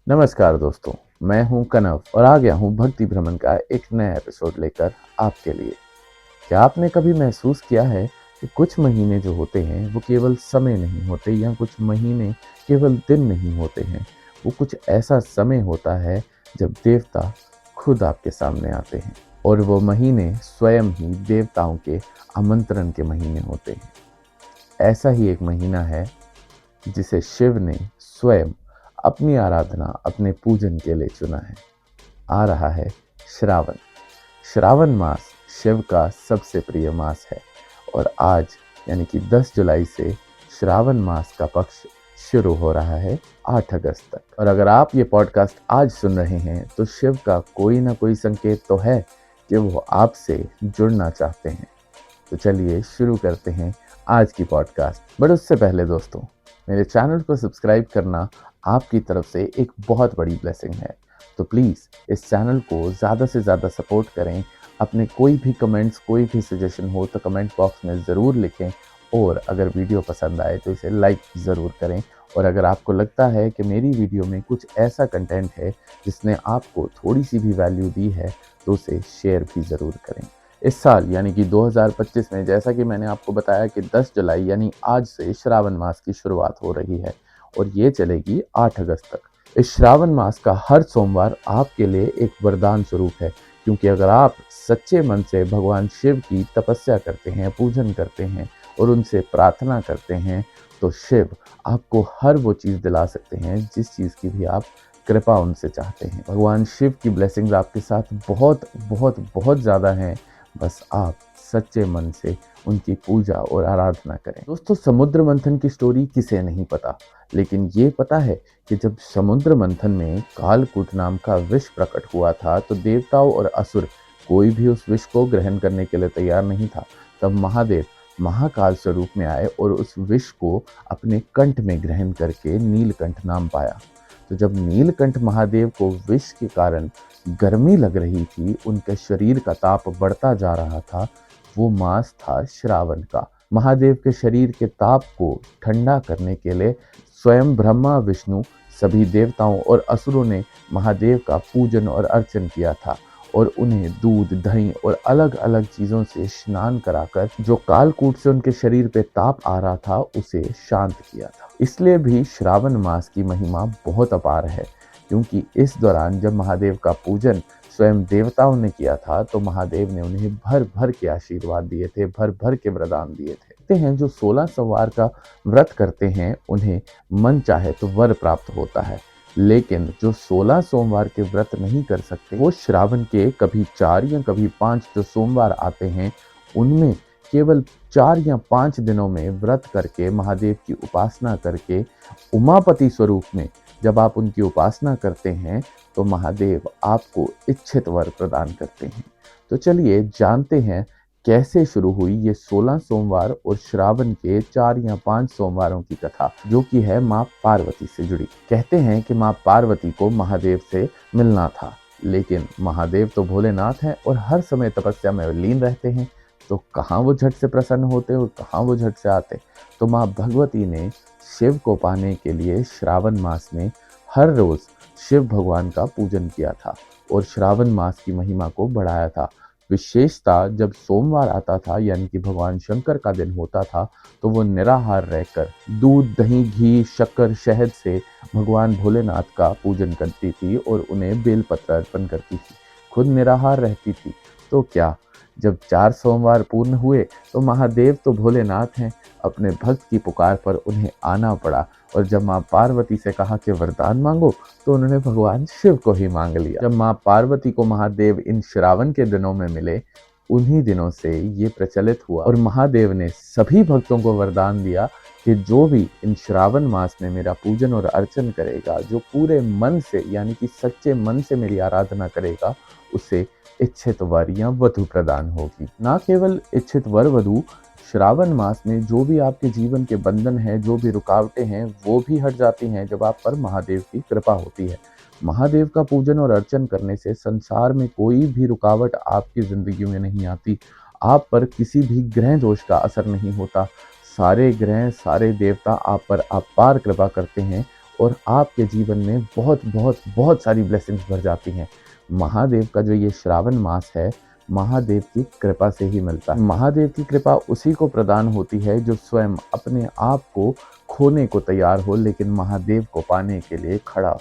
नमस्कार दोस्तों, मैं हूं कनव और आ गया हूं भक्ति भ्रमण का एक नया एपिसोड लेकर आपके लिए। क्या आपने कभी महसूस किया है कि कुछ महीने जो होते हैं वो केवल समय नहीं होते, या कुछ महीने केवल दिन नहीं होते हैं। वो कुछ ऐसा समय होता है जब देवता खुद आपके सामने आते हैं, और वो महीने स्वयं ही देवताओं के आमंत्रण के महीने होते हैं। ऐसा ही एक महीना है जिसे शिव ने स्वयं अपनी आराधना, अपने पूजन के लिए चुना है। आ रहा है श्रावण। श्रावण मास शिव का सबसे प्रिय मास है, और आज यानी कि 10 जुलाई से श्रावण मास का पक्ष शुरू हो रहा है 8 अगस्त तक। और अगर आप ये पॉडकास्ट आज सुन रहे हैं तो शिव का कोई ना कोई संकेत तो है कि वो आपसे जुड़ना चाहते हैं। तो चलिए शुरू करते हैं आज की पॉडकास्ट। बट उससे पहले दोस्तों, मेरे चैनल को सब्सक्राइब करना आपकी तरफ से एक बहुत बड़ी ब्लेसिंग है। तो प्लीज़ इस चैनल को ज़्यादा से ज़्यादा सपोर्ट करें। अपने कोई भी कमेंट्स, कोई भी सजेशन हो तो कमेंट बॉक्स में ज़रूर लिखें, और अगर वीडियो पसंद आए तो इसे लाइक ज़रूर करें। और अगर आपको लगता है कि मेरी वीडियो में कुछ ऐसा कंटेंट है जिसने आपको थोड़ी सी भी वैल्यू दी है तो उसे शेयर भी ज़रूर करें। इस साल यानी कि 2025 में, जैसा कि मैंने आपको बताया कि 10 जुलाई यानी आज से श्रावण मास की शुरुआत हो रही है, और ये चलेगी 8 अगस्त तक। इस श्रावण मास का हर सोमवार आपके लिए एक वरदान स्वरूप है, क्योंकि अगर आप सच्चे मन से भगवान शिव की तपस्या करते हैं, पूजन करते हैं और उनसे प्रार्थना करते हैं, तो शिव आपको हर वो चीज़ दिला सकते हैं जिस चीज़ की भी आप कृपा उनसे चाहते हैं। भगवान शिव की ब्लेसिंग्स आपके साथ बहुत बहुत बहुत ज़्यादा हैं। बस आप सच्चे मन से उनकी पूजा और आराधना करें। दोस्तों, समुद्र मंथन की स्टोरी किसे नहीं पता, लेकिन ये पता है कि जब समुद्र मंथन में कालकूट नाम का विष प्रकट हुआ था तो देवताओं और असुर कोई भी उस विष को ग्रहण करने के लिए तैयार नहीं था। तब महादेव महाकाल स्वरूप में आए और उस विष को अपने कंठ में ग्रहण करके नीलकंठ नाम पाया। तो जब नीलकंठ महादेव को विष के कारण गर्मी लग रही थी, उनके शरीर का ताप बढ़ता जा रहा था, वो मास था श्रावण का। महादेव के शरीर के ताप को ठंडा करने के लिए स्वयं ब्रह्मा, विष्णु, सभी देवताओं और असुरों ने महादेव का पूजन और अर्चन किया था, और उन्हें दूध, दही और अलग अलग चीजों से स्नान कराकर जो कालकूट से उनके शरीर पे ताप आ रहा था उसे शांत किया था। इसलिए भी श्रावण मास की महिमा बहुत अपार है, क्योंकि इस दौरान जब महादेव का पूजन स्वयं देवताओं ने किया था तो महादेव ने उन्हें भर भर के आशीर्वाद दिए थे, भर भर के वरदान दिए थे। कहते हैं जो 16 सोमवार का व्रत करते हैं उन्हें मन चाहे तो वर प्राप्त होता है, लेकिन जो 16 सोमवार के व्रत नहीं कर सकते वो श्रावण के कभी 4 या कभी 5 जो सोमवार आते हैं उनमें केवल 4 या 5 दिनों में व्रत करके, महादेव की उपासना करके, उमापति स्वरूप में जब आप उनकी उपासना करते हैं तो महादेव आपको इच्छित वर प्रदान करते हैं। तो चलिए जानते हैं कैसे शुरू हुई ये 16 सोमवार और श्रावण के 4 या 5 सोमवारों की कथा, जो कि है माँ पार्वती से जुड़ी। कहते हैं कि माँ पार्वती को महादेव से मिलना था, लेकिन महादेव तो भोलेनाथ हैं और हर समय तपस्या में लीन रहते हैं, तो कहाँ वो झट से प्रसन्न होते और कहाँ वो झट से आते। तो माँ भगवती ने शिव को पाने के लिए श्रावण मास में हर रोज शिव भगवान का पूजन किया था और श्रावण मास की महिमा को बढ़ाया था। विशेषता जब सोमवार आता था यानी कि भगवान शंकर का दिन होता था, तो वो निराहार रहकर दूध, दही, घी, शक्कर, शहद से भगवान भोलेनाथ का पूजन करती थी और उन्हें बेलपत्र अर्पण करती थी। खुद निराहार रहती थी। तो क्या, जब 4 सोमवार पूर्ण हुए तो महादेव तो भोलेनाथ हैं, अपने भक्त की पुकार पर उन्हें आना पड़ा। और जब माँ पार्वती से कहा कि वरदान मांगो, तो उन्होंने भगवान शिव को ही मांग लिया। जब माँ पार्वती को महादेव इन श्रावण के दिनों में मिले, उन्हीं दिनों से ये प्रचलित हुआ और महादेव ने सभी भक्तों को वरदान दिया कि जो भी इन श्रावण मास में मेरा पूजन और अर्चन करेगा, जो पूरे मन से यानी कि सच्चे मन से मेरी आराधना करेगा, उसे इच्छित वर या वधु प्रदान होगी। ना केवल इच्छित वर वधु, श्रावण मास में जो भी आपके जीवन के बंधन हैं, जो भी रुकावटें हैं, वो भी हट जाती हैं जब आप पर महादेव की कृपा होती है। महादेव का पूजन और अर्चन करने से संसार में कोई भी रुकावट आपकी जिंदगी में नहीं आती। आप पर किसी भी ग्रह दोष का असर नहीं होता। सारे ग्रह, सारे देवता आप पर अपार कृपा करते हैं और आपके जीवन में बहुत बहुत बहुत सारी ब्लेसिंग्स भर जाती हैं। महादेव का जो ये श्रावण मास है, महादेव की कृपा से ही मिलता है। महादेव की कृपा उसी को प्रदान होती है जो स्वयं अपने आप को खोने को तैयार हो, लेकिन महादेव को पाने के लिए खड़ा हो।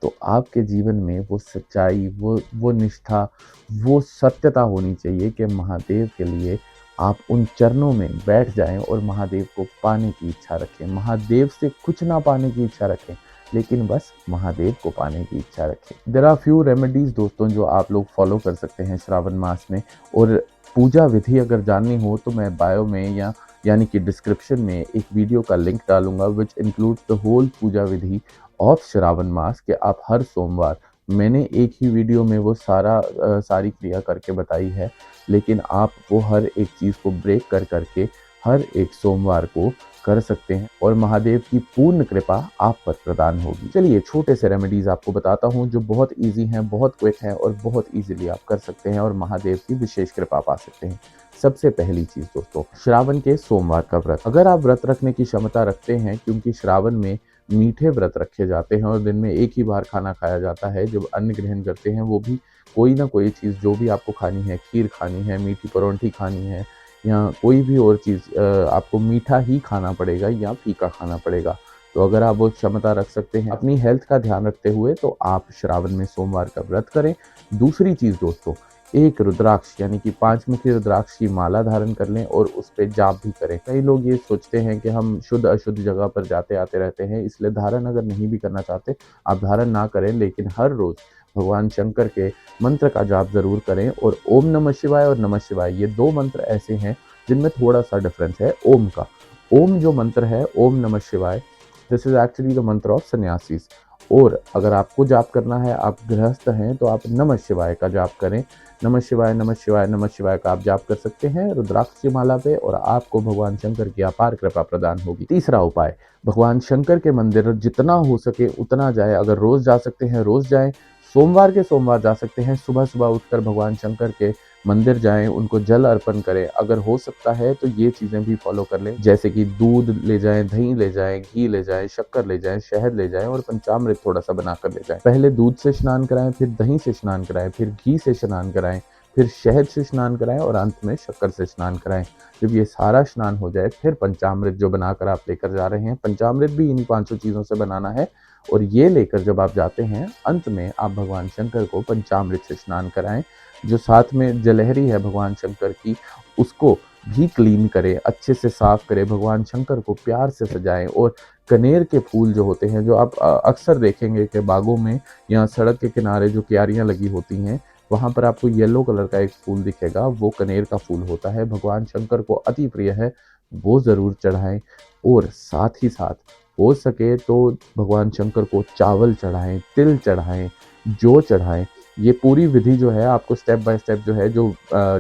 तो आपके जीवन में वो सच्चाई, वो निष्ठा, वो सत्यता होनी चाहिए कि महादेव के लिए आप उन चरणों में बैठ जाएं और महादेव को पाने की इच्छा रखें। महादेव से कुछ ना पाने की इच्छा रखें, लेकिन बस महादेव को पाने की इच्छा रखें। देयर आर फ्यू रेमेडीज दोस्तों जो आप लोग फॉलो कर सकते हैं श्रावण मास में। और पूजा विधि अगर जाननी हो तो मैं बायो में यानी कि डिस्क्रिप्शन में एक वीडियो का लिंक डालूंगा which includes the whole puja विधि ऑफ श्रावण मास के आप हर सोमवार, मैंने एक ही वीडियो में वो सारी क्रिया करके बताई है, लेकिन आप वो हर एक चीज़ को ब्रेक करके हर एक सोमवार को कर सकते हैं और महादेव की पूर्ण कृपा आप पर प्रदान होगी। चलिए छोटे से रेमेडीज आपको बताता हूँ जो बहुत इजी हैं, बहुत क्विक हैं और बहुत इजीली आप कर सकते हैं और महादेव की विशेष कृपा पा सकते हैं। सबसे पहली चीज दोस्तों, श्रावण के सोमवार का व्रत। अगर आप व्रत रखने की क्षमता रखते हैं, क्योंकि श्रावण में मीठे व्रत रखे जाते हैं और दिन में एक ही बार खाना खाया जाता है, जब अन्न ग्रहण करते हैं वो भी कोई ना कोई चीज़ जो भी आपको खानी है, खीर खानी है, मीठी परौंठी खानी है या कोई भी और चीज़, आपको मीठा ही खाना पड़ेगा या फीका खाना पड़ेगा। तो अगर आप वो क्षमता रख सकते हैं अपनी हेल्थ का ध्यान रखते हुए, तो आप श्रावण में सोमवार का व्रत करें। दूसरी चीज़ दोस्तों, एक रुद्राक्ष यानी कि 5 मुखी रुद्राक्ष की माला धारण कर लें और उस पे जाप भी करें। कई लोग ये सोचते हैं कि हम शुद्ध अशुद्ध जगह पर जाते आते रहते हैं, इसलिए धारण अगर नहीं भी करना चाहते आप धारण ना करें, लेकिन हर रोज भगवान शंकर के मंत्र का जाप जरूर करें। और ओम नमः शिवाय और नमः शिवाय, ये दो मंत्र ऐसे हैं जिनमें थोड़ा सा डिफरेंस है ओम का। ओम जो मंत्र है, ओम नमः शिवाय, दिस इज एक्चुअली द मंत्र ऑफ सन्यासीज। और अगर आपको जाप करना है, आप गृहस्थ हैं, तो आप नमः शिवाय का जाप करें। नमः शिवाय नमः शिवाय नमः शिवाय का आप जाप कर सकते हैं रुद्राक्ष की माला पे और आपको भगवान शंकर की अपार कृपा प्रदान होगी। तीसरा उपाय, भगवान शंकर के मंदिर जितना हो सके उतना जाए। अगर रोज जा सकते हैं रोज जाएं, सोमवार के सोमवार जा सकते हैं, सुबह सुबह उठकर भगवान शंकर के मंदिर जाएं, उनको जल अर्पण करें। अगर हो सकता है तो ये चीजें भी फॉलो कर लें, जैसे कि दूध ले जाएं, दही ले जाएं, घी ले जाएं, शक्कर ले जाएं, शहद ले जाएं और पंचामृत थोड़ा सा बनाकर ले जाएं। पहले दूध से स्नान कराएं, फिर दही से स्नान कराएं, फिर घी से स्नान कराएं, फिर शहद से स्नान कराएं और अंत में शक्कर से स्नान कराएं। जब ये सारा स्नान हो जाए, फिर पंचामृत जो बनाकर आप लेकर जा रहे हैं, पंचामृत भी इन्हीं 5 चीजों से बनाना है, और ये लेकर जब आप जाते हैं, अंत में आप भगवान शंकर को पंचामृत से स्नान कराएं। जो साथ में जलहरी है भगवान शंकर की, उसको भी क्लीन करें, अच्छे से साफ करें, भगवान शंकर को प्यार से सजाएं। और कनेर के फूल जो होते हैं, जो आप अक्सर देखेंगे कि बागों में या सड़क के किनारे जो क्यारियां लगी होती हैं, वहां पर आपको येलो कलर का एक फूल दिखेगा, वो कनेर का फूल होता है, भगवान शंकर को अति प्रिय है, वो जरूर चढ़ाएं। और साथ ही साथ हो सके तो भगवान शंकर को चावल चढ़ाएं, तिल चढ़ाएं, जौ चढ़ाएं। ये पूरी विधि जो है आपको स्टेप बाय स्टेप जो है, जो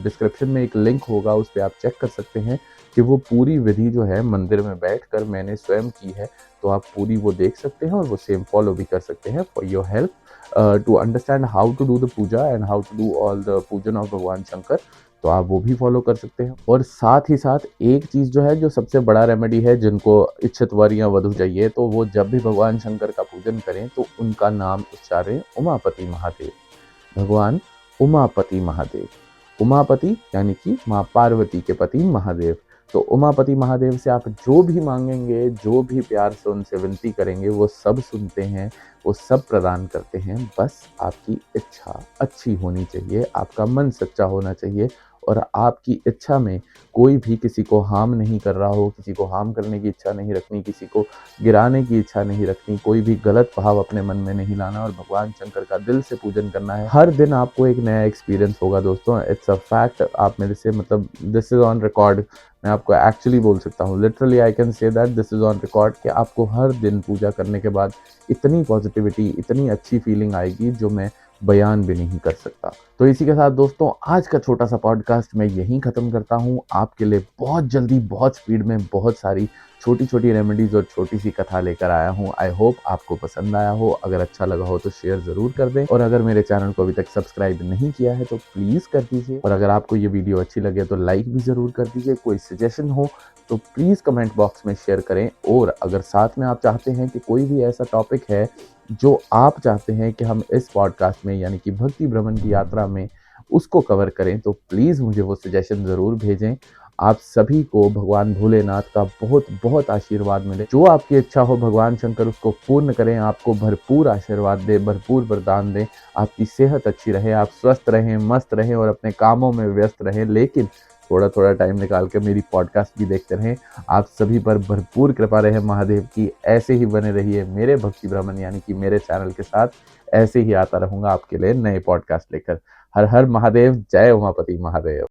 डिस्क्रिप्शन में एक लिंक होगा उस पर आप चेक कर सकते हैं कि वो पूरी विधि जो है मंदिर में बैठकर मैंने स्वयं की है, तो आप पूरी वो देख सकते हैं और वो सेम फॉलो भी कर सकते हैं for your help to understand how to do the puja and how to do all the pujan of Bhagwan Shankar. तो आप वो भी फॉलो कर सकते हैं। और साथ ही साथ एक चीज जो है, जो सबसे बड़ा रेमेडी है, जिनको इच्छित वर या वधु चाहिए, तो वो जब भी भगवान शंकर का पूजन करें तो उनका नाम उच्चारें उमापति महादेव। भगवान उमापति महादेव, उमापति यानी कि माँ पार्वती के पति महादेव। तो उमापति महादेव से आप जो भी मांगेंगे, जो भी प्यार से उनसे विनती करेंगे, वो सब सुनते हैं, वो सब प्रदान करते हैं। बस आपकी इच्छा अच्छी होनी चाहिए, आपका मन सच्चा होना चाहिए और आपकी इच्छा में कोई भी किसी को हार्म नहीं कर रहा हो, किसी को हार्म करने की इच्छा नहीं रखनी, किसी को गिराने की इच्छा नहीं रखनी, कोई भी गलत भाव अपने मन में नहीं लाना और भगवान शंकर का दिल से पूजन करना है। हर दिन आपको एक नया एक्सपीरियंस होगा दोस्तों, इट्स अ फैक्ट। आप मेरे से, मतलब दिस इज ऑन रिकॉर्ड, मैं आपको एक्चुअली बोल सकता हूँ, literally I can say that this is on record, कि आपको हर दिन पूजा करने के बाद इतनी पॉजिटिविटी, इतनी अच्छी फीलिंग आएगी जो मैं बयान भी नहीं कर सकता। तो इसी के साथ दोस्तों आज का छोटा सा पॉडकास्ट मैं यहीं ख़त्म करता हूँ। आपके लिए बहुत जल्दी, बहुत स्पीड में बहुत सारी छोटी-छोटी रेमेडीज़ और छोटी-सी कथा लेकर आया हूँ। आई होप आपको पसंद आया हो। अगर अच्छा लगा हो तो शेयर ज़रूर कर दें और अगर मेरे चैनल को अभी तक सब्सक्राइब नहीं किया है तो प्लीज़ कर दीजिए और अगर आपको ये वीडियो अच्छी लगे तो लाइक भी ज़रूर कर दीजिए। कोई सजेशन हो तो प्लीज़ कमेंट बॉक्स में शेयर करें और अगर साथ में आप चाहते हैं कि कोई भी ऐसा टॉपिक है जो आप चाहते हैं कि हम इस पॉडकास्ट में यानी कि भक्ति भ्रमण की यात्रा में उसको कवर करें तो प्लीज़ मुझे वो सजेशन ज़रूर भेजें। आप सभी को भगवान भोलेनाथ का बहुत बहुत आशीर्वाद मिले। जो आपकी इच्छा हो भगवान शंकर उसको पूर्ण करें, आपको भरपूर आशीर्वाद दे, भरपूर वरदान दें, आपकी सेहत अच्छी रहे, आप स्वस्थ रहें, मस्त रहें और अपने कामों में व्यस्त रहें। लेकिन थोड़ा-थोड़ा टाइम निकाल के मेरी पॉडकास्ट भी देखते रहें। आप सभी पर भरपूर कृपा रहे महादेव की। ऐसे ही बने रहिए मेरे भक्ति भ्रमण यानी कि मेरे चैनल के साथ। ऐसे ही आता रहूँगा आपके लिए नए पॉडकास्ट लेकर। हर हर महादेव, जय उमापति महादेव।